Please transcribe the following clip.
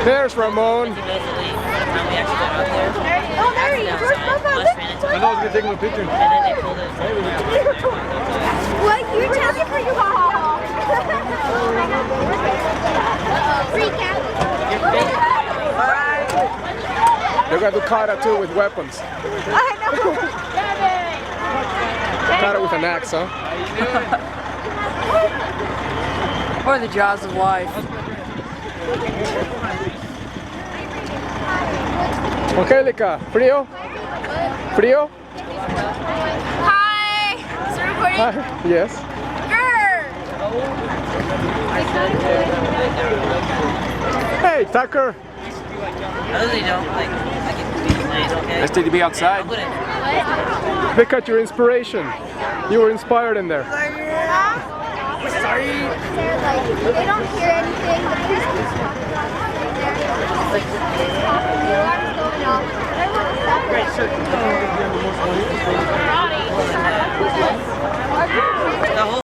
There's Ramon. He knows the late time we actually got out there. Oh, there he is. Bus ran into I know I was gonna take him a picture. and then they pulled us. What? You're telling for you? Freak out. They're gonna do kata too with weapons. I know. Kata with an axe, huh? Or the jaws of life. Angelica, frío? Frío? Hi. Is it recording? Hi. Yes. Hey, Tucker. I really don't like I can be playing, okay? Nice to be outside. I'm gonna Look at your inspiration. You were inspired in there. Sorry. They don't hear anything. The priest keeps talking about it right there. The alarm's going off. But I want to stop it.